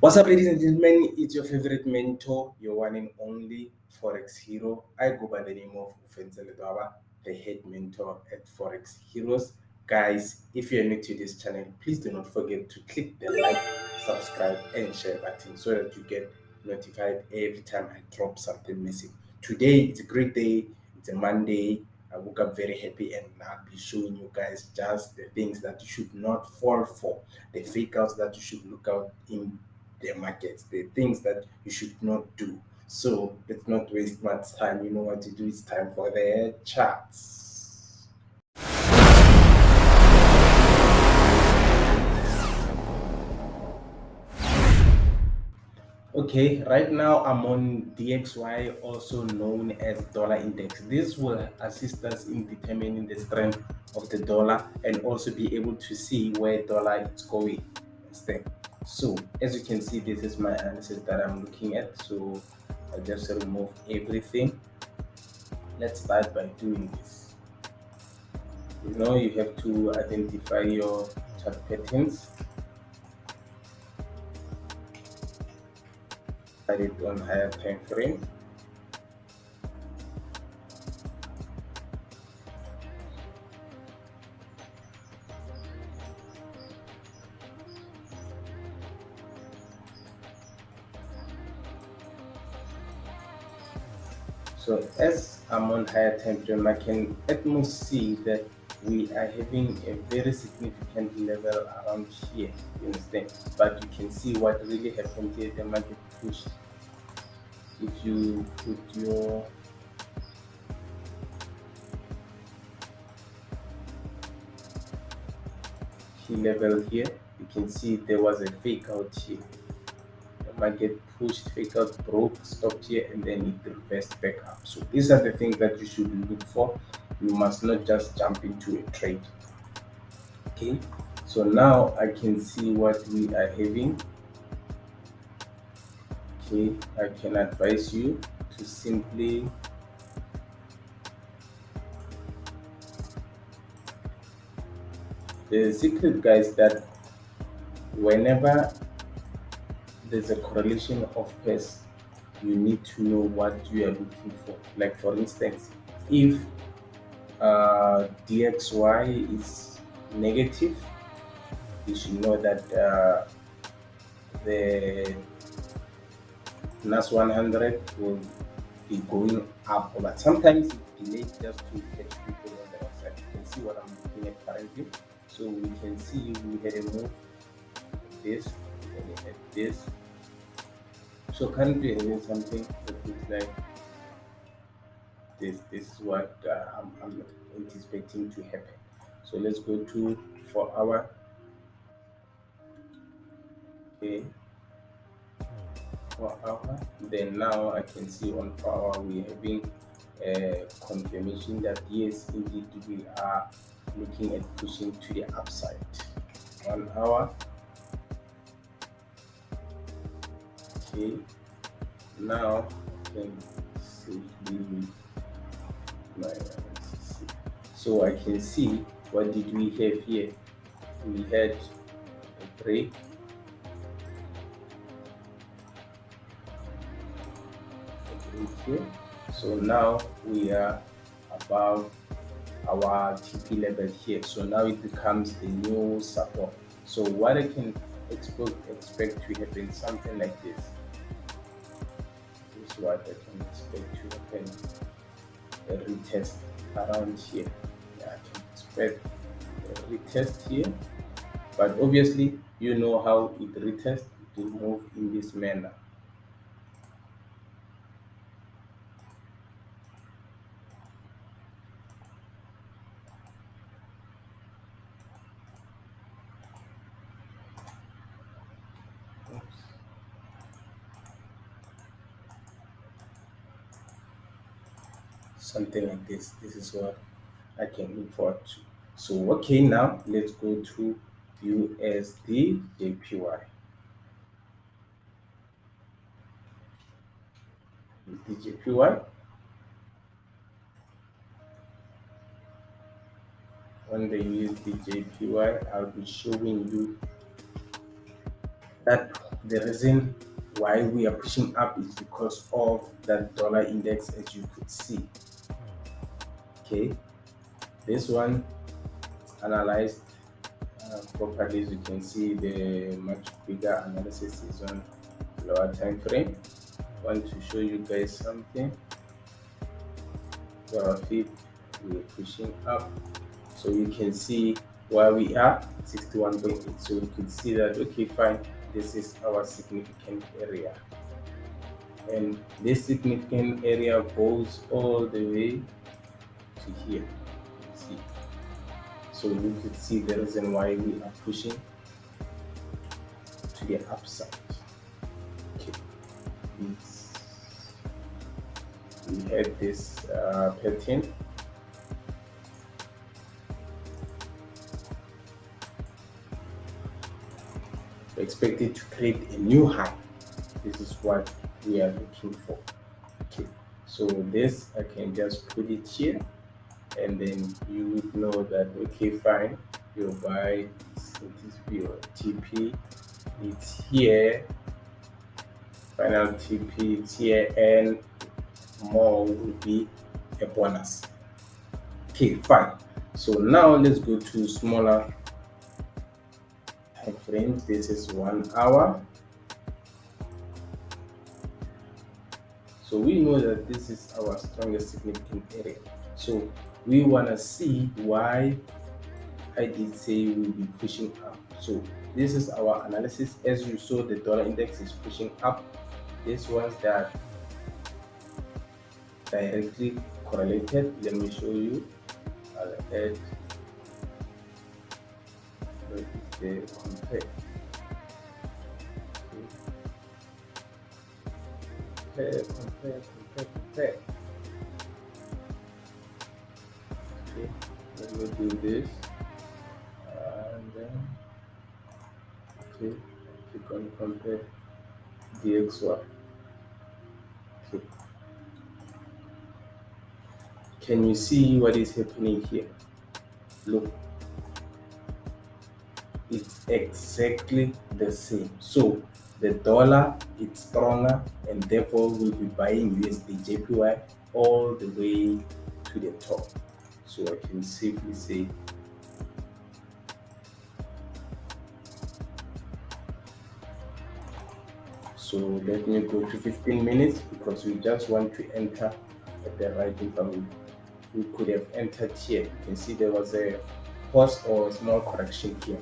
What's up, ladies and gentlemen? It's your favorite mentor, your one and only Forex Hero. I go by the name of Ofentse Ledwaba, the head mentor at Forex Heroes. Guys, if you're new to this channel, please do not forget to click the like, subscribe, and share button so that you get notified every time I drop something massive. Today, it's a great day. It's a Monday. I woke up very happy and I'll be showing you guys just the things that you should not fall for, the fake outs that you should look out in the markets, the things that you should not do. So let's not waste much time. You know what to do. It's time for the charts. Okay, right now I'm on DXY, also known as dollar index. This will assist us in determining the strength of the dollar and also be able to see where dollar is going instead. So as you can see, this is my analysis that I'm looking at. So I just remove everything. Let's start by doing this. You have to identify your chart patterns. Add it on higher time frame. So as I'm on higher time frame, I can almost see that we are having a very significant level around here, you understand? But you can see what really happened here, the market pushed. If you put your key level here, you can see there was a fake out here. The market pushed, fake out, broke, stopped here, and then it reversed back up. So these are the things that you should look for. You must not just jump into a trade. Okay, so now I can see what we are having. Okay, I can advise you to simply the secret, guys, that whenever there's a correlation of pairs, you need to know what you are looking for. Like for instance, if DXY is negative, you should know that the NAS 100 will be going up, but sometimes it's delayed just to catch people on the outside. You can see what I'm looking at currently. So we can see we had a move like this, and we had this. So currently having something that looks like this. This is what I'm anticipating to happen. So let's go to 4 hour. Okay, 4 hour. Then now I can see on 4 hour we're having a confirmation that yes, indeed we are looking at pushing to the upside. 1 hour. Okay, now I can safely my analysis. So I can see what did we have here. We had a break. Here. So now we are above our TP level here. So now it becomes the new support. So what I can expect to happen something like this. This is what I can expect to happen. A retest around here. Yeah, I can expect a retest here. But obviously, you know how it retests, it will move in this manner. Something like this. This is what I can look forward to. So okay, now let's go to USD JPY. The JPY on the USD JPY, I'll be showing you that the reason why we are pushing up is because of that dollar index, as you could see. Okay, this one analyzed properly. As you can see, the much bigger analysis is on lower time frame. I want to show you guys something. Our feet, we're pushing up, so you can see where we are, 61.8. So you could see that, okay, fine, this is our significant area, and this significant area goes all the way to here. See, so you could see the reason why we are pushing to the upside. Okay, we had this pattern. We expect it to create a new high. This is what we are looking for. Okay, so this I can just put it here, and then you would know that, okay, fine, your buy is your TP, it's here, final TP, it's here, and more will be a bonus. Okay, fine. So now let's go to smaller time frames. This is 1 hour. So we know that this is our strongest significant area. So we want to see why I did say we'll be pushing up. So this is our analysis. As you saw, the dollar index is pushing up. This ones that directly correlated. Let me show you. I'll add what is the compare. Compare. Okay, let me do this, and then okay, click on compare DXY. Okay, can you see what is happening here? Look, it's exactly the same. So the dollar is stronger, and therefore we'll be buying USD JPY all the way to the top. So I can safely say so. Let me go to 15 minutes because we just want to enter at the right interval. We could have entered here. You can see there was a pause or a small correction here,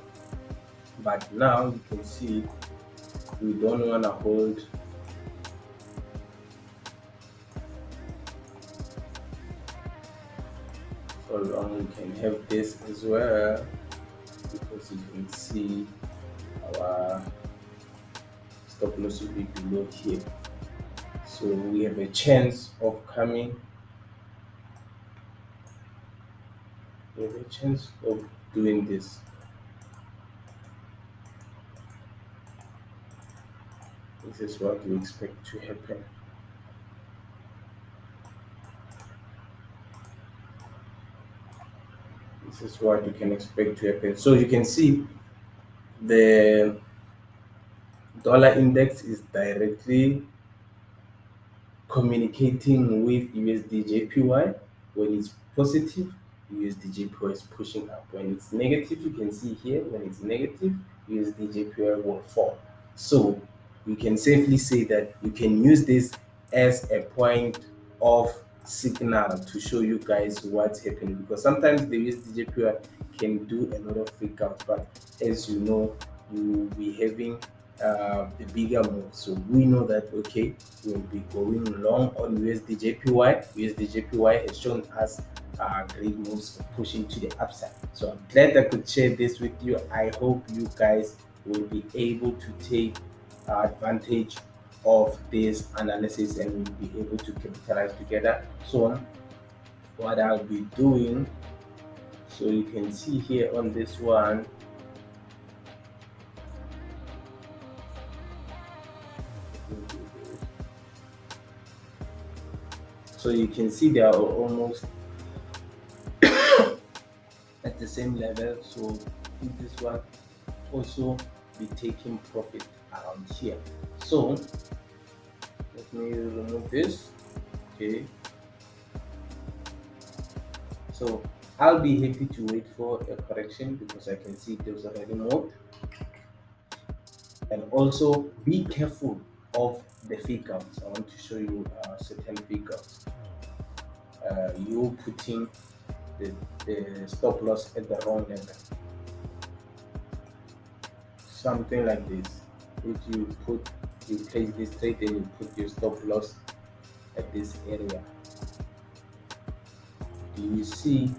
but now you can see we don't want to hold for long. We can have this as well, because you can see our stop loss will be below here, so we have a chance of coming. We have a chance of doing this. This is what we expect to happen. This is what you can expect to happen. So you can see the dollar index is directly communicating with USD JPY. When it's positive, USD JPY is pushing up. When it's negative, you can see here, when it's negative, USD JPY will fall. So we can safely say that you can use this as a point of signal to show you guys what's happening, because sometimes the USD JPY can do a lot of freakouts, but as you know, you will be having the bigger move. So we know that, okay, we'll be going long on USD JPY. USD JPY has shown us great moves pushing to the upside. So I'm glad I could share this with you. I hope you guys will be able to take advantage of this analysis and will be able to capitalize together. So what I'll be doing, so you can see here on this one, so you can see they are almost at the same level. So in this one also be taking profit around around here. So let me remove this. Okay, so I'll be happy to wait for a correction because I can see it was already moved. And also be careful of the fake outs. I want to show you certain fake outs. You putting the stop loss at the wrong level, something like this. If you place this trade and you put your stop loss at this area, do you see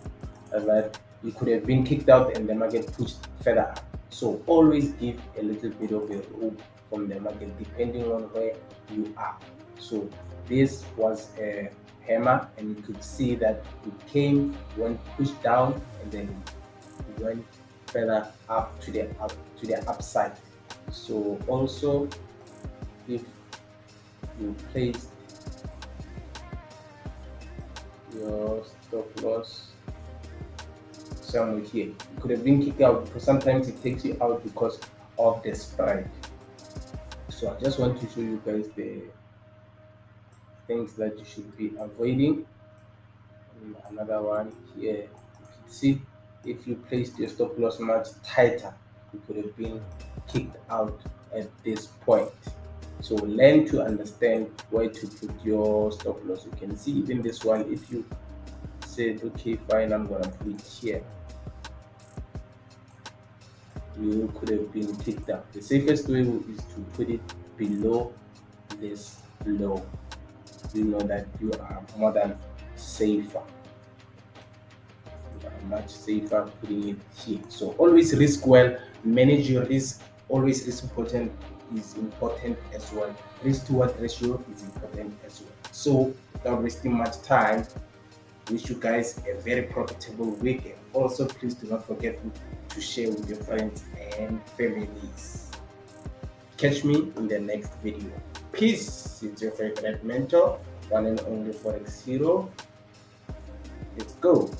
that you could have been kicked out and the market pushed further up? So always give a little bit of a room from the market depending on where you are. So this was a hammer, and you could see that it came, went pushed down, and then it went further up to the upside. So also, if you place your stop loss somewhere here, you could have been kicked out because sometimes it takes you out because of the spread. So I just want to show you guys the things that you should be avoiding. And another one here, you can see if you placed your stop loss much tighter, you could have been kicked out at this point. So learn to understand where to put your stop loss. You can see even this one, if you said okay fine, I'm gonna put it here, you could have been kicked out. The safest way is to put it below this low. You know that you are more than safer. You are much safer putting it here. So always risk well, manage your risk. Always is important as well. Risk to reward ratio is important as well. So without wasting much time, wish you guys a very profitable weekend. Also, please do not forget to share with your friends and families. Catch me in the next video. Peace. It's your favorite mentor, one and only Forex Hero. Let's go.